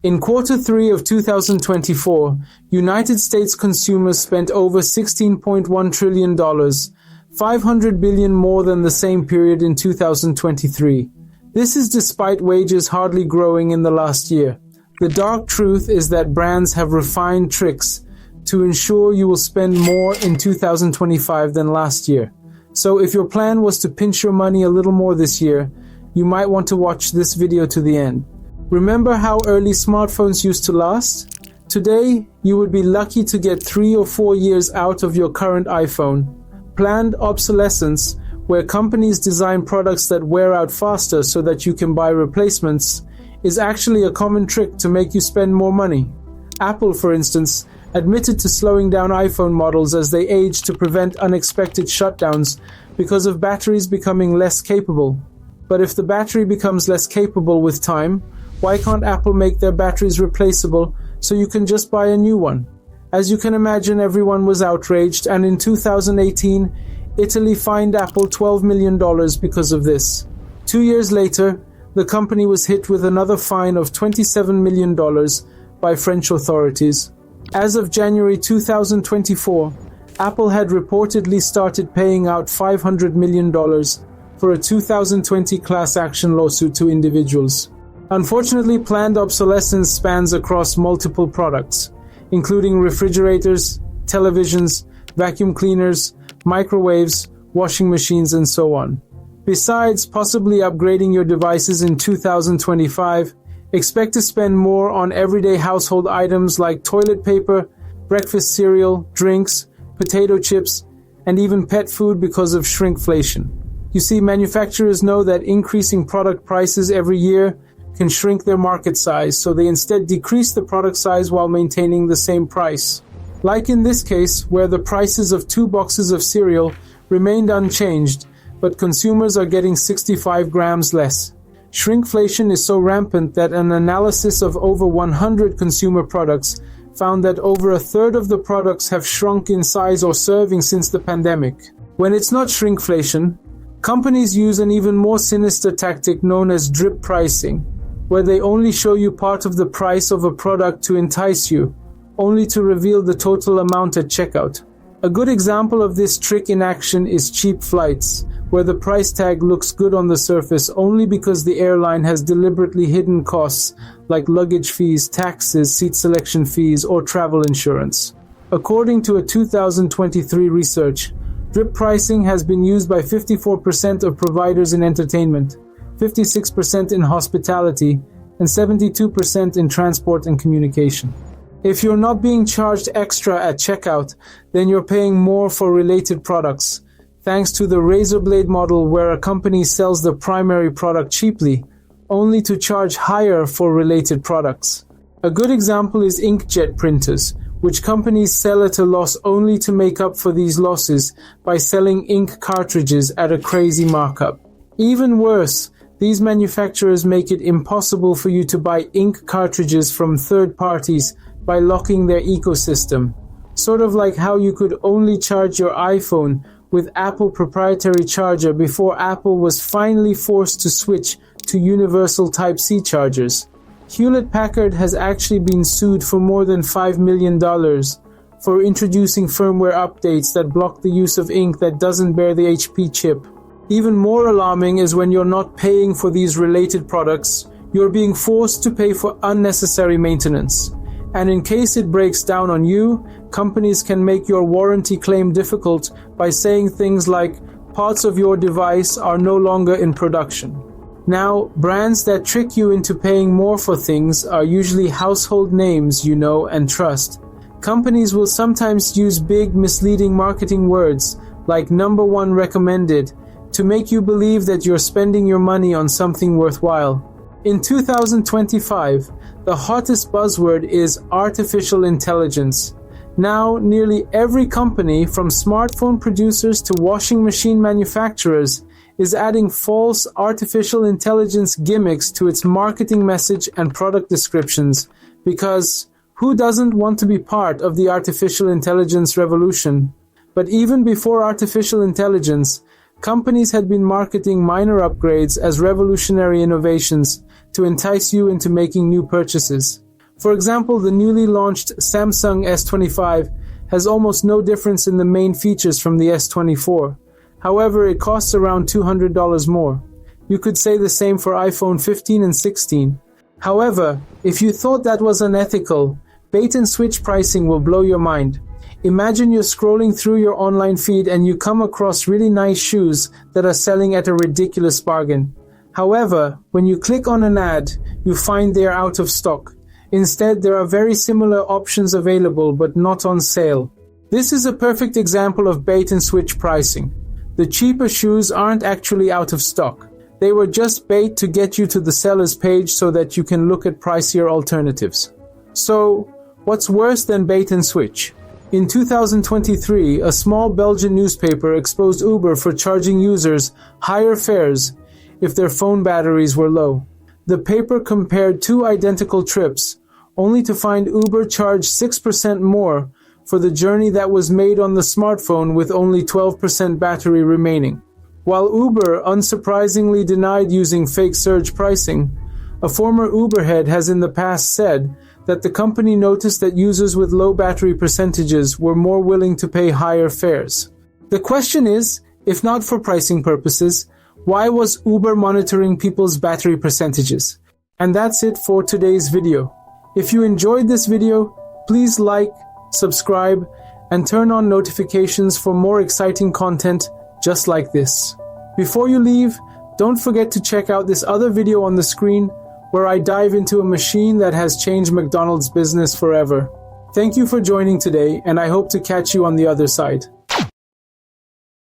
In Q3 of 2024, United States consumers spent over $16.1 trillion, $500 billion more than the same period in 2023. This is despite wages hardly growing in the last year. The dark truth is that brands have refined tricks to ensure you will spend more in 2025 than last year. So if your plan was to pinch your money a little more this year, you might want to watch this video to the end. Remember how early smartphones used to last? Today, you would be lucky to get 3 or 4 years out of your current iPhone. Planned obsolescence, where companies design products that wear out faster so that you can buy replacements, is actually a common trick to make you spend more money. Apple, for instance, admitted to slowing down iPhone models as they age to prevent unexpected shutdowns because of batteries becoming less capable. But if the battery becomes less capable with time, why can't Apple make their batteries replaceable so you can just buy a new one? As you can imagine, everyone was outraged, and in 2018, Italy fined Apple $12 million because of this. 2 years later, the company was hit with another fine of $27 million by French authorities. As of January 2024, Apple had reportedly started paying out $500 million for a 2020 class action lawsuit to individuals. Unfortunately, planned obsolescence spans across multiple products, including refrigerators, televisions, vacuum cleaners, microwaves, washing machines, and so on. Besides possibly upgrading your devices in 2025, expect to spend more on everyday household items like toilet paper, breakfast cereal, drinks, potato chips, and even pet food because of shrinkflation. You see, manufacturers know that increasing product prices every year can shrink their market size, so they instead decrease the product size while maintaining the same price. Like in this case, where the prices of 2 boxes of cereal remained unchanged, but consumers are getting 65 grams less. Shrinkflation is so rampant that an analysis of over 100 consumer products found that over a third of the products have shrunk in size or serving since the pandemic. When it's not shrinkflation, companies use an even more sinister tactic known as drip pricing, where they only show you part of the price of a product to entice you, only to reveal the total amount at checkout. A good example of this trick in action is cheap flights, where the price tag looks good on the surface only because the airline has deliberately hidden costs like luggage fees, taxes, seat selection fees, or travel insurance. According to a 2023 research, drip pricing has been used by 54% of providers in entertainment, 56% in hospitality, and 72% in transport and communication. If you're not being charged extra at checkout, then you're paying more for related products, thanks to the razor blade model where a company sells the primary product cheaply, only to charge higher for related products. A good example is inkjet printers, which companies sell at a loss only to make up for these losses by selling ink cartridges at a crazy markup. Even worse, these manufacturers make it impossible for you to buy ink cartridges from third parties by locking their ecosystem. Sort of like how you could only charge your iPhone with Apple proprietary charger before Apple was finally forced to switch to universal Type-C chargers. Hewlett-Packard has actually been sued for more than $5 million for introducing firmware updates that block the use of ink that doesn't bear the HP chip. Even more alarming is when you're not paying for these related products, you're being forced to pay for unnecessary maintenance. And in case it breaks down on you, companies can make your warranty claim difficult by saying things like, parts of your device are no longer in production. Now, brands that trick you into paying more for things are usually household names you know and trust. Companies will sometimes use big, misleading marketing words like #1 recommended to make you believe that you're spending your money on something worthwhile. In 2025, the hottest buzzword is artificial intelligence. Now, nearly every company, from smartphone producers to washing machine manufacturers, is adding false artificial intelligence gimmicks to its marketing message and product descriptions, because who doesn't want to be part of the artificial intelligence revolution? But even before artificial intelligence, companies had been marketing minor upgrades as revolutionary innovations to entice you into making new purchases. For example, the newly launched Samsung S25 has almost no difference in the main features from the S24. However, it costs around $200 more. You could say the same for iPhone 15 and 16. However, if you thought that was unethical, bait and switch pricing will blow your mind. Imagine you're scrolling through your online feed and you come across really nice shoes that are selling at a ridiculous bargain. However, when you click on an ad, you find they are out of stock. Instead, there are very similar options available but not on sale. This is a perfect example of bait and switch pricing. The cheaper shoes aren't actually out of stock. They were just bait to get you to the seller's page so that you can look at pricier alternatives. So, what's worse than bait and switch? In 2023, a small Belgian newspaper exposed Uber for charging users higher fares if their phone batteries were low. The paper compared two identical trips, only to find Uber charged 6% more for the journey that was made on the smartphone with only 12% battery remaining. While Uber unsurprisingly denied using fake surge pricing, a former Uber head has in the past said that the company noticed that users with low battery percentages were more willing to pay higher fares. The question is, if not for pricing purposes, why was Uber monitoring people's battery percentages? And that's it for today's video. If you enjoyed this video, please like, subscribe, and turn on notifications for more exciting content just like this. Before you leave, don't forget to check out this other video on the screen where I dive into a machine that has changed McDonald's business forever. Thank you for joining today, and I hope to catch you on the other side.